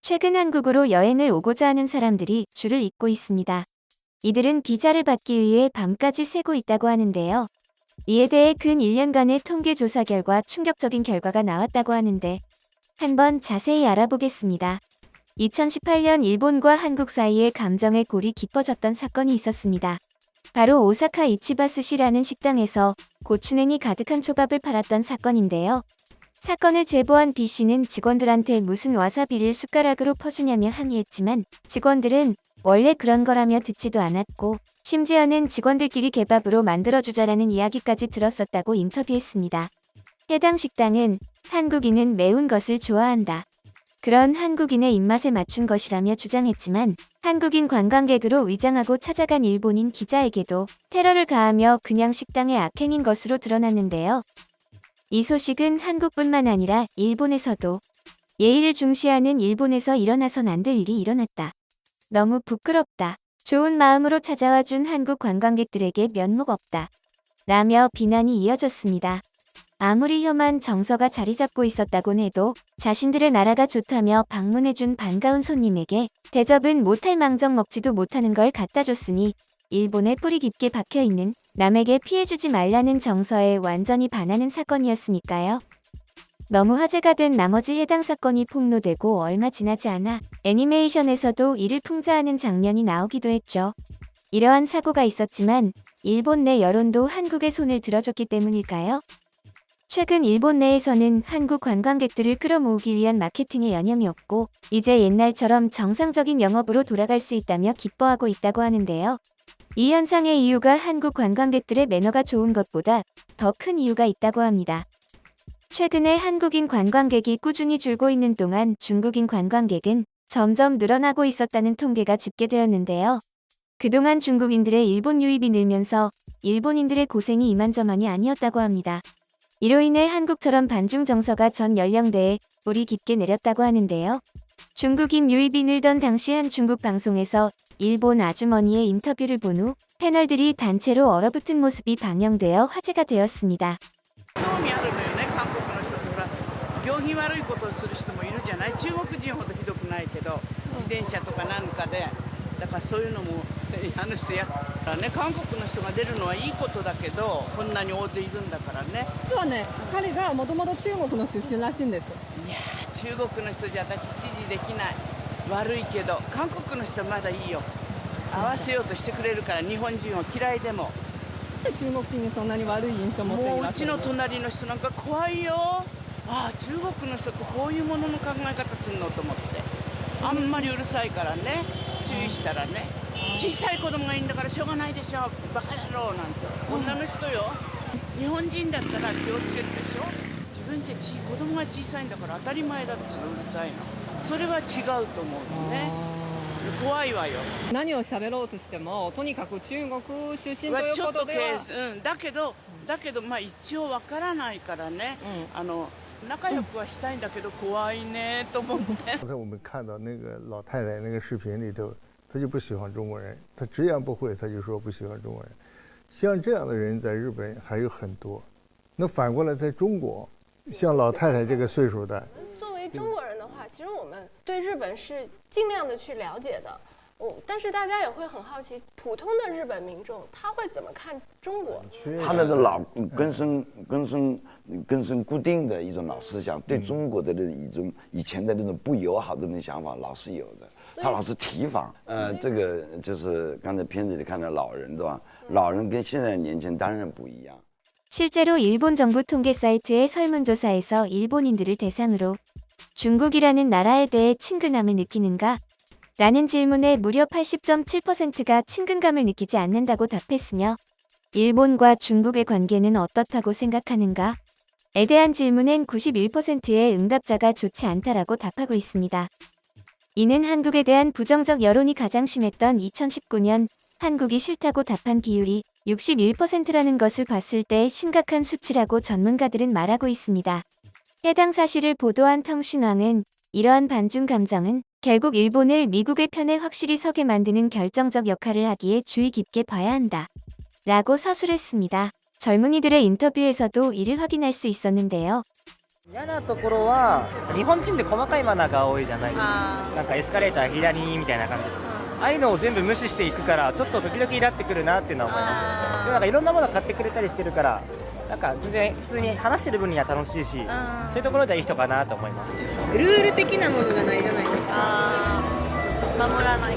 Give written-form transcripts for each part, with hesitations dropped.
최근 한국으로 여행을 오고자 하는 사람들이 줄을 잇고 있습니다. 이들은 비자를 받기 위해 밤까지 새고 있다고 하는데요. 이에 대해 근 1년간의 통계 조사 결과 충격적인 결과가 나왔다고 하는데 한번 자세히 알아보겠습니다. 2018년 일본과 한국 사이에 감정의 골이 깊어졌던 사건이 있었습니다. 바로 오사카 이치바스시라는 식당에서 고추냉이 가득한 초밥을 팔았던 사건인데요. 사건을 제보한 B씨는 직원들한테 무슨 와사비를 숟가락으로 퍼주냐며 항의했지만 직원들은 원래 그런 거라며 듣지도 않았고 심지어는 직원들끼리 개밥으로 만들어주자라는 이야기까지 들었었다고 인터뷰했습니다. 해당 식당은 한국인은 매운 것을 좋아한다. 그런 한국인의 입맛에 맞춘 것이라며 주장했지만 한국인 관광객으로 위장하고 찾아간 일본인 기자에게도 테러를 가하며 그냥 식당의 악행인 것으로 드러났는데요. 이 소식은 한국뿐만 아니라 일본에서도 예의를 중시하는 일본에서 일어나선 안 될 일이 일어났다. 너무 부끄럽다. 좋은 마음으로 찾아와 준 한국 관광객들에게 면목 없다. 라며 비난이 이어졌습니다. 아무리 혐한 정서가 자리 잡고 있었다곤 해도 자신들의 나라가 좋다며 방문해준 반가운 손님에게 대접은 못할 망정 먹지도 못하는 걸 갖다 줬으니 일본에 뿌리 깊게 박혀있는 남에게 피해주지 말라는 정서에 완전히 반하는 사건이었으니까요. 너무 화제가 된 나머지 해당 사건이 폭로되고 얼마 지나지 않아 애니메이션에서도 이를 풍자하는 장면이 나오기도 했죠. 이러한 사고가 있었지만 일본 내 여론도 한국의 손을 들어줬기 때문일까요? 최근 일본 내에서는 한국 관광객들을 끌어모으기 위한 마케팅에 여념이 없고 이제 옛날처럼 정상적인 영업으로 돌아갈 수 있다며 기뻐하고 있다고 하는데요. 이 현상의 이유가 한국 관광객들의 매너가 좋은 것보다 더 큰 이유가 있다고 합니다. 최근에 한국인 관광객이 꾸준히 줄고 있는 동안 중국인 관광객은 점점 늘어나고 있었다는 통계가 집계되었는데요. 그동안 중국인들의 일본 유입이 늘면서 일본인들의 고생이 이만저만이 아니었다고 합니다. 이로 인해 한국처럼 반중 정서가 전 연령대에 뿌리 깊게 내렸다고 하는데요. 중국인 유입이 늘던 당시 한 중국 방송에서 일본 아주머니의 인터뷰를 본 후 패널들이 단체로 얼어붙은 모습이 방영되어 화제가 되었습니다. 興味あるのよね、韓国の人ってほら、行儀悪いことをする人もいるじゃない、中国人ほどひどくないけど、自転車とかなんかで、だからそういうのも、してやったらね、韓国の人が出るのはいいことだけど、こんなに大勢いるんだからね。実はね、彼がもともと中国の出身らしいんです。いやー、中国の人じゃ私支持できない。悪いけど、韓国の人はまだいいよ。合わせようとしてくれるから、日本人を嫌いでも。中国人にそんなに悪い印象を持っていもうらっしゃるうちの隣の人なんか怖いよ。ああ、中国の人ってこういうものの考え方するのと思って。あんまりうるさいからね、注意したらね、小さい子供がいいんだからしょうがないでしょ、バカ野郎なんて、女の人よ。日本人だったら気をつけるでしょ。自分じゃ子供が小さいんだから当たり前だっつうのうるさいの。それは違うと思うのね。怖いわよ。何を喋ろうとしてもとにかく中国出身というちょっこととでは、だけどまあ一応わからないからね、仲良くはしたいんだけど怖いねと思って。刚才我们看到那个老太太那个视频里头，她就不喜欢中国人，她直言不讳，她就说不喜欢中国人。像这样的人在日本还有很多。那反过来在中国，像老太太这个岁数的，作为中国人的话，其实我们对日本是尽量的去了解的。但是大家也会很好奇，普通的日本民众他会怎么看中国？他那个老根深固定的一种老思想，对中国的一种以前的那种不友好的那种想法，老是有的。他老是提防。这个就是刚才片子里看到老人，对吧？老人跟现在的年轻人当然不一样。 실제로 일본 정부 통계 사이트의 설문조사에서 일본인들을 대상으로 중국이라는 나라에 대해 친근함을 느끼는가? 라는 질문에 무려 80.7%가 친근감을 느끼지 않는다고 답했으며 일본과 중국의 관계는 어떻다고 생각하는가? 에 대한 질문엔 91%의 응답자가 좋지 않다라고 답하고 있습니다. 이는 한국에 대한 부정적 여론이 가장 심했던 2019년 한국이 싫다고 답한 비율이 61%라는 것을 봤을 때 심각한 수치라고 전문가들은 말하고 있습니다. 해당 사실을 보도한 텅신왕은 이러한 반중 감정은 결국 일본을 미국의 편에 확실히 서게 만드는 결정적 역할을 하기에 주의 깊게 봐야 한다. 라고 서술했습니다. 젊은이들의 인터뷰에서도 이를 확인할 수 있었는데요. 嫌なところは日本人って細かいマナーが多いじゃないですか。なんかエスカレーター左みたいな感じで、ああいうのを全部無視していくからちょっと時々イラってくるなっていうのは思います。でもなんかいろんなもの買ってくれたりしてるからなんか全然普通に話してる分には楽しいし、そういうところではいい人かなと思います。ルール的なものがないじゃないですか。守らない。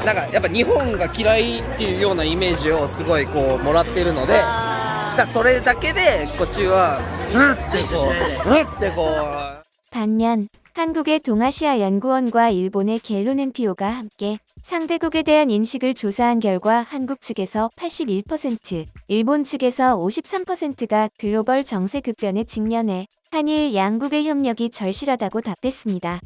なんかやっぱ日本が嫌いっていうようなイメージをすごいこうもらってるので、だからそれだけでこっちはってこう 반면 한국의 동아시아 연구원과 일본의 갤로넨피오가 함께 상대국에 대한 인식을 조사한 결과 한국 측에서 81%, 일본 측에서 53%가 글로벌 정세 급변에 직면해 한일 양국의 협력이 절실하다고 답했습니다.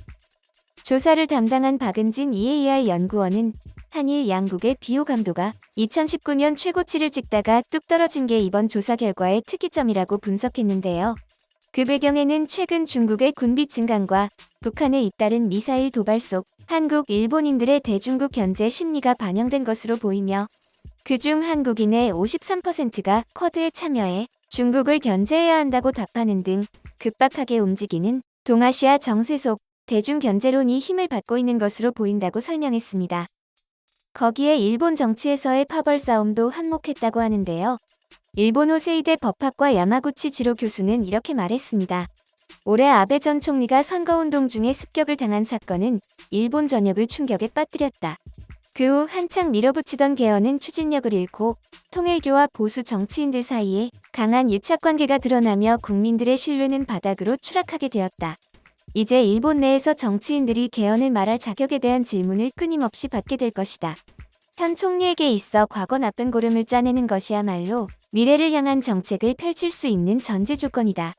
조사를 담당한 박은진 EAR 연구원은 한일 양국의 비호 감도가 2019년 최고치를 찍다가 뚝 떨어진 게 이번 조사 결과의 특이점이라고 분석했는데요. 그 배경에는 최근 중국의 군비 증강과 북한에 잇따른 미사일 도발 속 한국, 일본인들의 대중국 견제 심리가 반영된 것으로 보이며 그중 한국인의 53%가 쿼드에 참여해 중국을 견제해야 한다고 답하는 등 급박하게 움직이는 동아시아 정세 속 대중 견제론이 힘을 받고 있는 것으로 보인다고 설명했습니다. 거기에 일본 정치에서의 파벌 싸움도 한몫했다고 하는데요. 일본 호세이대 법학과 야마구치 지로 교수는 이렇게 말했습니다. 올해 아베 전 총리가 선거운동 중에 습격을 당한 사건은 일본 전역을 충격에 빠뜨렸다. 그 후 한창 밀어붙이던 개헌은 추진력을 잃고 통일교와 보수 정치인들 사이에 강한 유착관계가 드러나며 국민들의 신뢰는 바닥으로 추락하게 되었다. 이제 일본 내에서 정치인들이 개헌을 말할 자격에 대한 질문을 끊임없이 받게 될 것이다. 현 총리에게 있어 과거 나쁜 고름을 짜내는 것이야말로 미래를 향한 정책을 펼칠 수 있는 전제 조건이다.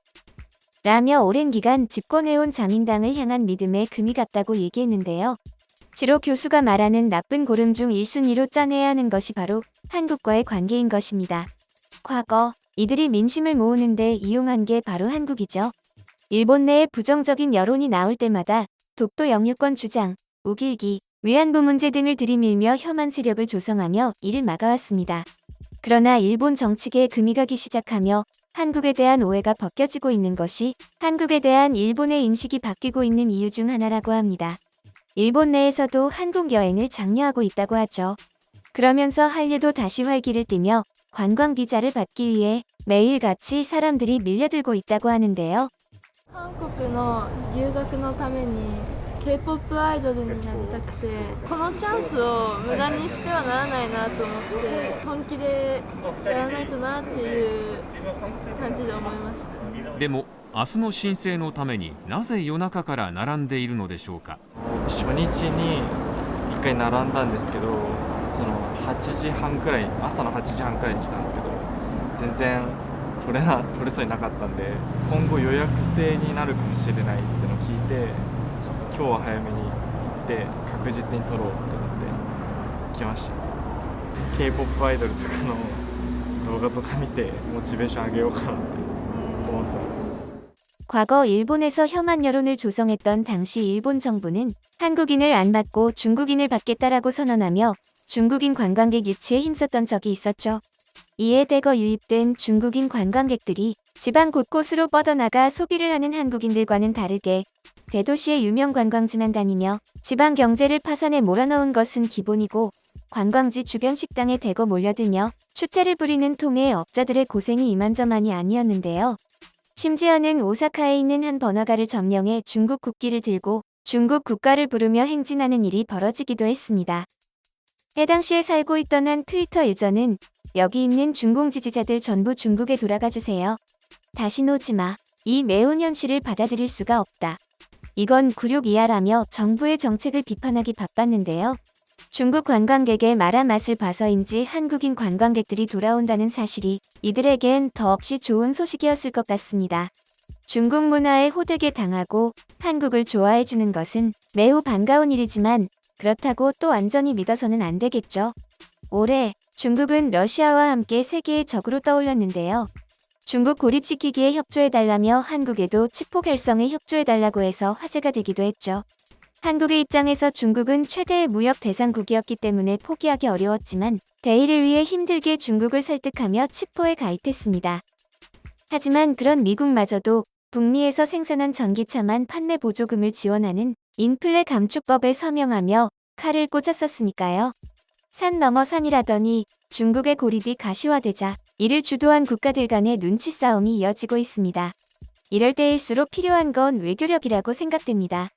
라며 오랜 기간 집권해온 자민당을 향한 믿음에 금이 갔다고 얘기했는데요. 지로 교수가 말하는 나쁜 고름 중 1순위로 짜내야 하는 것이 바로 한국과의 관계인 것입니다. 과거 이들이 민심을 모으는데 이용한 게 바로 한국이죠. 일본 내에 부정적인 여론이 나올 때마다 독도 영유권 주장, 우길기, 위안부 문제 등을 들이밀며 혐한 세력을 조성하며 이를 막아왔습니다. 그러나 일본 정치계에 금이 가기 시작하며 한국에 대한 오해가 벗겨지고 있는 것이 한국에 대한 일본의 인식이 바뀌고 있는 이유 중 하나라고 합니다. 일본 내에서도 한국 여행을 장려하고 있다고 하죠. 그러면서 한류도 다시 활기를 띠며 관광 비자를 받기 위해 매일같이 사람들이 밀려들고 있다고 하는데요. 한국의留学のために K-POP アイドルになりたくて、このチャンスを無駄にしてはならないなと思って本気でやらないとなっていう感じで思いました。でも明日の申請のためになぜ夜中から並んでいるのでしょうか。初日に1回並んだんですけど、その8時半くらい、朝の8時半くらいに来たんですけど、全然取れそうになかったんで、今後予約制になるかもしれないっていうのを聞いて、ちょっと今日は早めに行って確実に取ろうってなって来ました。 K-POP アイドルとかの動画とか見てモチベーション上げようかなって思ってます。 과거 일본에서 혐한 여론을 조성했던 당시 일본 정부는 한국인을 안 받고 중국인을 받겠다라고 선언하며 중국인 관광객 유치에 힘썼던 적이 있었죠. 이에 대거 유입된 중국인 관광객들이 지방 곳곳으로 뻗어나가 소비를 하는 한국인들과는 다르게 대도시의 유명 관광지만 다니며 지방 경제를 파산에 몰아넣은 것은 기본이고, 관광지 주변 식당에 대거 몰려들며 추태를 부리는 통해 업자들의 고생이 이만저만이 아니었는데요. 심지어는 오사카에 있는 한 번화가를 점령해 중국 국기를 들고 중국 국가를 부르며 행진하는 일이 벌어지기도 했습니다. 해당 시에 살고 있던 한 트위터 유저는 여기 있는 중공 지지자들 전부 중국에 돌아가 주세요. 다신 오지 마. 이 매운 현실을 받아들일 수가 없다. 이건 굴욕 이하라며 정부의 정책을 비판하기 바빴는데요. 중국 관광객의 말한 맛을 봐서인지 한국인 관광객들이 돌아온다는 사실이 이들에겐 더없이 좋은 소식이었을 것 같습니다. 중국 문화에 호되게 당하고 한국을 좋아해주는 것은 매우 반가운 일이지만 그렇다고 또 완전히 믿어서는 안 되겠죠. 올해 중국은 러시아와 함께 세계의 적으로 떠올렸는데요. 중국 고립시키기에 협조해달라며 한국에도 칙포 결성에 협조해달라고 해서 화제가 되기도 했죠. 한국의 입장에서 중국은 최대의 무역 대상국이었기 때문에 포기하기 어려웠지만 대의를 위해 힘들게 중국을 설득하며 칙포에 가입했습니다. 하지만 그런 미국마저도 북미에서 생산한 전기차만 판매 보조금을 지원하는 인플레 감축법에 서명하며 칼을 꽂았었으니까요. 산 넘어 산이라더니 중국의 고립이 가시화되자 이를 주도한 국가들 간의 눈치 싸움이 이어지고 있습니다. 이럴 때일수록 필요한 건 외교력이라고 생각됩니다.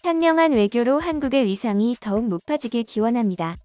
현명한 외교로 한국의 위상이 더욱 높아지길 기원합니다.